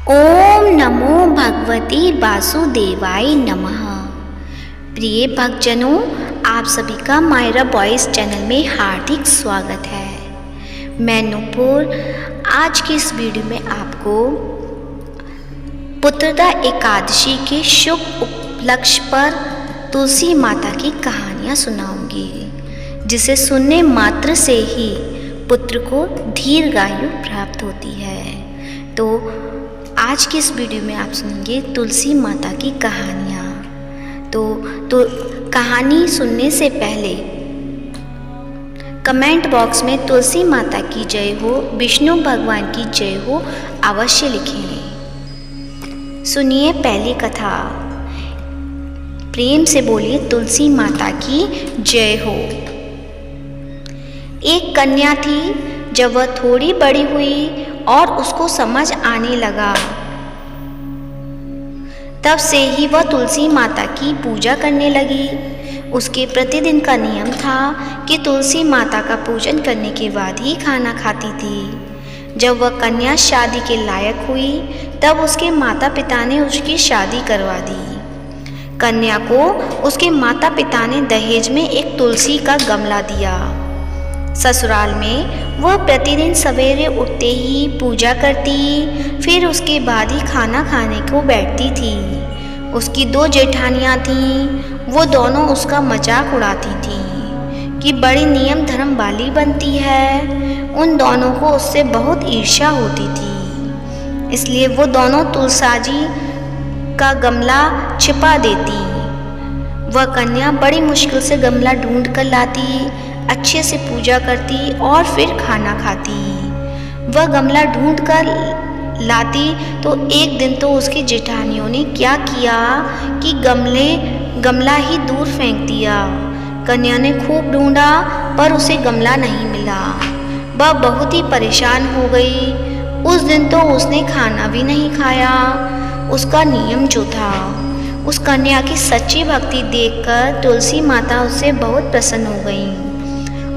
ओम नमो भगवते वासुदेवाय नमः। प्रिय भक्तजनों, आप सभी का मायरा वॉइस चैनल में हार्दिक स्वागत है। मैं नूपुर आज की इस वीडियो में आपको पुत्रदा एकादशी के शुभ उपलक्ष्य पर तुलसी माता की कहानियाँ सुनाऊंगी, जिसे सुनने मात्र से ही पुत्र को दीर्घायु प्राप्त होती है। तो आज की इस वीडियो में आप सुनेंगे तुलसी माता की कहानियाँ। तो कहानी सुनने से पहले कमेंट बॉक्स में तुलसी माता की जय हो, विष्णु भगवान की जय हो अवश्य लिखें। सुनिए पहली कथा। प्रेम से बोलिए तुलसी माता की जय हो। एक कन्या थी। जब वह थोड़ी बड़ी हुई और उसको समझ आने लगा, तब से ही वह तुलसी माता की पूजा करने लगी। उसके प्रतिदिन का नियम था कि तुलसी माता का पूजन करने के बाद ही खाना खाती थी। जब वह कन्या शादी के लायक हुई, तब उसके माता पिता ने उसकी शादी करवा दी। कन्या को उसके माता पिता ने दहेज में एक तुलसी का गमला दिया। ससुराल में वह प्रतिदिन सवेरे उठते ही पूजा करती, फिर उसके बाद ही खाना खाने को बैठती थी। उसकी 2 जेठानियाँ थीं। वो दोनों उसका मजाक उड़ाती थीं कि बड़ी नियम धर्म वाली बनती है। उन दोनों को उससे बहुत ईर्ष्या होती थी, इसलिए वो दोनों तुलसाजी का गमला छिपा देती। वह कन्या बड़ी मुश्किल से गमला ढूंढ कर लाती, अच्छे से पूजा करती और फिर खाना खाती। वह गमला ढूंढ कर लाती तो एक दिन तो उसकी जेठानियों ने क्या किया कि गमला ही दूर फेंक दिया। कन्या ने खूब ढूंढा पर उसे गमला नहीं मिला। वह बहुत ही परेशान हो गई। उस दिन तो उसने खाना भी नहीं खाया। उसका नियम जो था, उस कन्या की सच्ची भक्ति देखकर तुलसी माता उससे बहुत प्रसन्न हो गई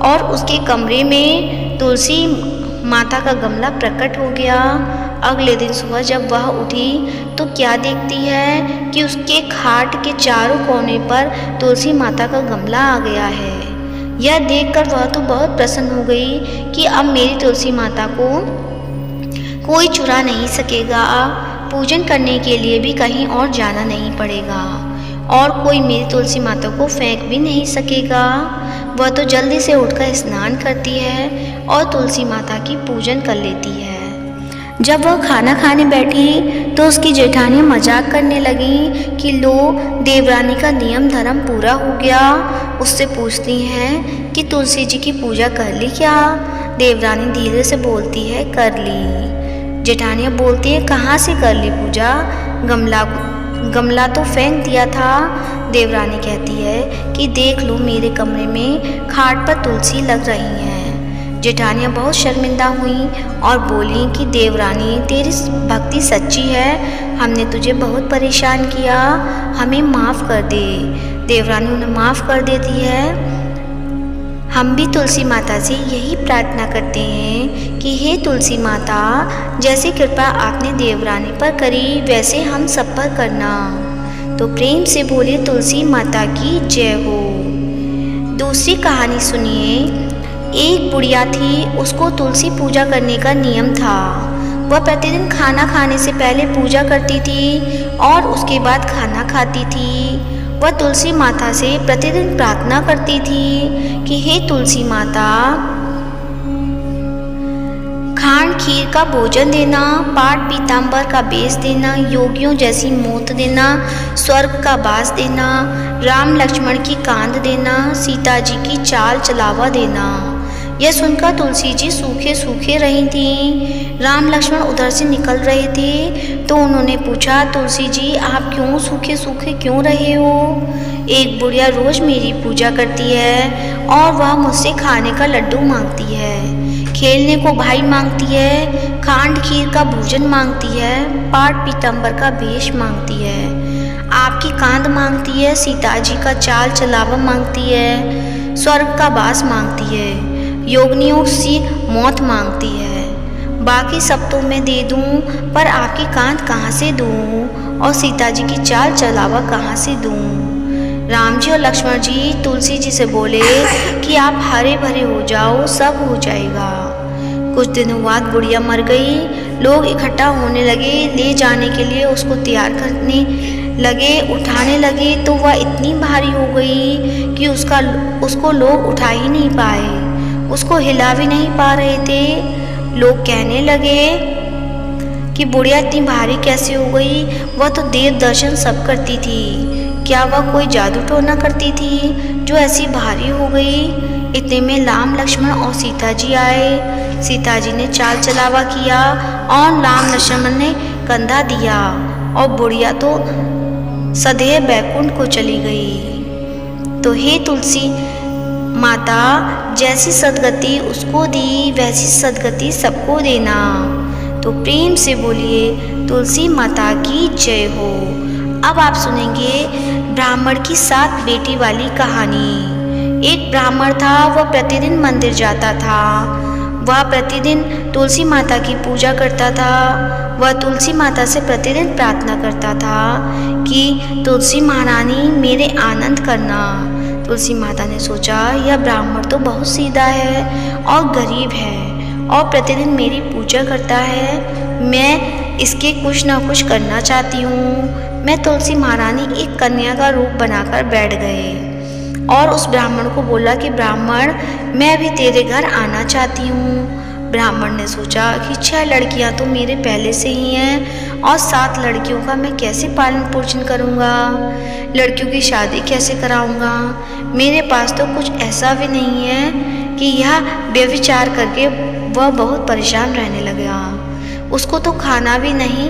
और उसके कमरे में तुलसी माता का गमला प्रकट हो गया। अगले दिन सुबह जब वह उठी तो क्या देखती है कि उसके खाट के चारों कोने पर तुलसी माता का गमला आ गया है। यह देखकर वह तो बहुत प्रसन्न हो गई कि अब मेरी तुलसी माता को कोई चुरा नहीं सकेगा। पूजन करने के लिए भी कहीं और जाना नहीं पड़ेगा और कोई मेरी तुलसी माता को फेंक भी नहीं सकेगा। वह तो जल्दी से उठकर स्नान करती है और तुलसी माता की पूजन कर लेती है। जब वह खाना खाने बैठी तो उसकी जेठानी मजाक करने लगी कि लो, देवरानी का नियम धर्म पूरा हो गया। उससे पूछती हैं कि तुलसी जी की पूजा कर ली क्या? देवरानी धीरे से बोलती है कर ली। जेठानियाँ बोलती है कहाँ से कर ली पूजा? गमला तो फेंक दिया था। देवरानी कहती है कि देख लो, मेरे कमरे में खाट पर तुलसी लग रही हैं। जेठानियाँ बहुत शर्मिंदा हुई और बोली कि देवरानी, तेरी भक्ति सच्ची है, हमने तुझे बहुत परेशान किया, हमें माफ़ कर दे। देवरानी उन्हें माफ़ कर देती है। हम भी तुलसी माता से यही प्रार्थना करते हैं कि हे तुलसी माता, जैसी कृपा आपने देवरानी पर करी वैसे हम सब पर करना। तो प्रेम से बोले तुलसी माता की जय हो। दूसरी कहानी सुनिए। एक बुढ़िया थी। उसको तुलसी पूजा करने का नियम था। वह प्रतिदिन खाना खाने से पहले पूजा करती थी और उसके बाद खाना खाती थी। वह तुलसी माता से प्रतिदिन प्रार्थना करती थी कि हे तुलसी माता, खांड खीर का भोजन देना, पाट पीताम्बर का बेस देना, योगियों जैसी मौत देना, स्वर्ग का बास देना, राम लक्ष्मण की कांध देना, सीता जी की चाल चलावा देना। यह सुनकर तुलसी जी सूखे सूखे रही थीं। राम लक्ष्मण उधर से निकल रहे थे तो उन्होंने पूछा, तुलसी जी आप क्यों सूखे सूखे क्यों रहे हो? एक बुढ़िया रोज मेरी पूजा करती है और वह मुझसे खाने का लड्डू मांगती है, खेलने को भाई मांगती है, खांड खीर का भोजन मांगती है, पाट पीताम्बर का भेष मांगती है, आपकी कांध मांगती है, सीता जी का चाल चलावा मांगती है, स्वर्ग का बास मांगती है, योगनियों सी मौत मांगती है। बाकी सब तो मैं दे दूं, पर आपकी कांत कहाँ से दूं और सीता जी की चाल चलावा कहाँ से दूं। राम जी और लक्ष्मण जी तुलसी जी से बोले कि आप हरे भरे हो जाओ, सब हो जाएगा। कुछ दिनों बाद बुढ़िया मर गई। लोग इकट्ठा होने लगे, ले जाने के लिए उसको तैयार करने लगे, उठाने लगे, तो वह इतनी भारी हो गई कि उसको लोग उठा ही नहीं पाए, उसको हिला भी नहीं पा रहे थे। लोग कहने लगे कि बुढ़िया इतनी भारी कैसे हो गई, वह तो देव दर्शन सब करती थी, क्या वह कोई जादू टोना करती थी जो ऐसी भारी हो गई। इतने में राम लक्ष्मण और सीता जी आए। सीता जी ने चाल चलावा किया और राम लक्ष्मण ने कंधा दिया और बुढ़िया तो सदैव बैकुंठ को चली गई। तो हे तुलसी माता, जैसी सदगति उसको दी वैसी सदगति सबको देना। तो प्रेम से बोलिए तुलसी माता की जय हो। अब आप सुनेंगे ब्राह्मण की 7 बेटी वाली कहानी। एक ब्राह्मण था, वह प्रतिदिन मंदिर जाता था। वह प्रतिदिन तुलसी माता की पूजा करता था। वह तुलसी माता से प्रतिदिन प्रार्थना करता था कि तुलसी महारानी मेरे आनंद करना। तुलसी माता ने सोचा यह ब्राह्मण तो बहुत सीधा है और गरीब है और प्रतिदिन मेरी पूजा करता है, मैं इसके कुछ ना कुछ करना चाहती हूँ। मैं तुलसी महारानी एक कन्या का रूप बनाकर बैठ गए और उस ब्राह्मण को बोला कि ब्राह्मण, मैं भी तेरे घर आना चाहती हूँ। ब्राह्मण ने सोचा कि 6 लड़कियाँ तो मेरे पहले से ही हैं और 7 लड़कियों का मैं कैसे पालन पोषण करूँगा, लड़कियों की शादी कैसे कराऊँगा। मेरे पास तो कुछ ऐसा भी नहीं है कि यह व्यभिचार करके वह बहुत परेशान रहने लगा। उसको तो खाना भी नहीं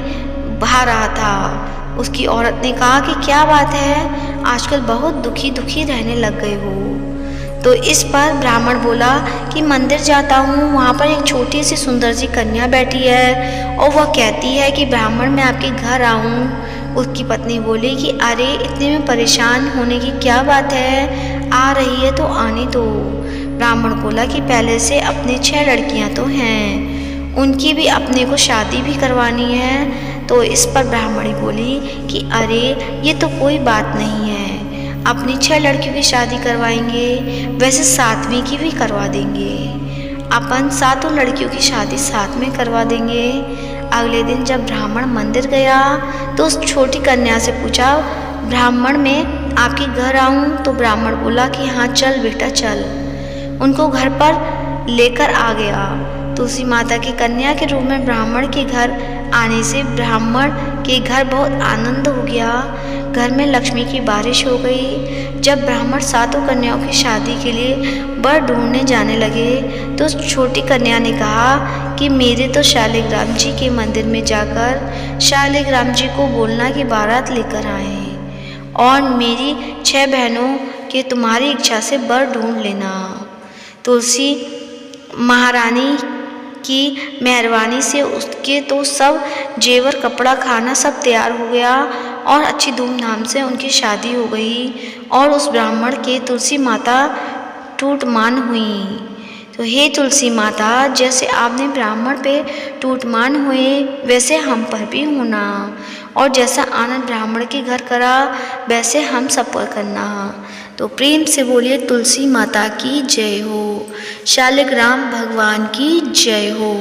भा रहा था। उसकी औरत ने कहा कि क्या बात है, आजकल बहुत दुखी दुखी रहने लग गए हो। तो इस पर ब्राह्मण बोला कि मंदिर जाता हूँ, वहाँ पर एक छोटी सी सुंदर सी कन्या बैठी है और वह कहती है कि ब्राह्मण मैं आपके घर आऊँ। उसकी पत्नी बोली कि अरे इतने में परेशान होने की क्या बात है, आ रही है तो आने दो। ब्राह्मण बोला कि पहले से अपने 6 लड़कियाँ तो हैं, उनकी भी अपने को शादी भी करवानी है। तो इस पर ब्राह्मणी बोली कि अरे ये तो कोई बात नहीं है, अपनी 6 लड़कियों की शादी करवाएंगे, वैसे 7वीं की भी करवा देंगे, अपन 7 लड़कियों की शादी साथ में करवा देंगे। अगले दिन जब ब्राह्मण मंदिर गया तो उस छोटी कन्या से पूछा, ब्राह्मण मैं आपके घर आऊँ? तो ब्राह्मण बोला कि हाँ चल बेटा चल। उनको घर पर लेकर आ गया। तुलसी माता की कन्या के रूप में ब्राह्मण के घर आने से ब्राह्मण के घर बहुत आनंद हो गया। घर में लक्ष्मी की बारिश हो गई। जब ब्राह्मण 7 कन्याओं की शादी के लिए वर ढूंढने जाने लगे तो छोटी कन्या ने कहा कि मेरे तो शालिग्राम जी के मंदिर में जाकर शालिग्राम जी को बोलना कि बारात लेकर आए और मेरी 6 बहनों के तुम्हारी इच्छा से वर ढूंढ लेना। तुलसी महारानी की मेहरबानी से उसके तो सब जेवर कपड़ा खाना सब तैयार हो गया और अच्छी धूमधाम से उनकी शादी हो गई और उस ब्राह्मण के तुलसी माता टूटमान हुई। तो हे तुलसी माता, जैसे आपने ब्राह्मण पे टूटमान हुए वैसे हम पर भी होना और जैसा आनंद ब्राह्मण के घर करा वैसे हम सब पर करना। तो प्रेम से बोलिए तुलसी माता की जय हो, शालिग्राम भगवान की जय हो।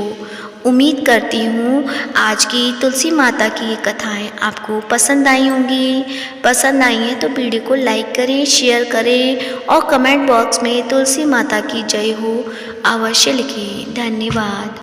उम्मीद करती हूँ आज की तुलसी माता की ये कथाएँ आपको पसंद आई होंगी। पसंद आई हैं तो वीडियो को लाइक करें, शेयर करें और कमेंट बॉक्स में तुलसी माता की जय हो अवश्य लिखें। धन्यवाद।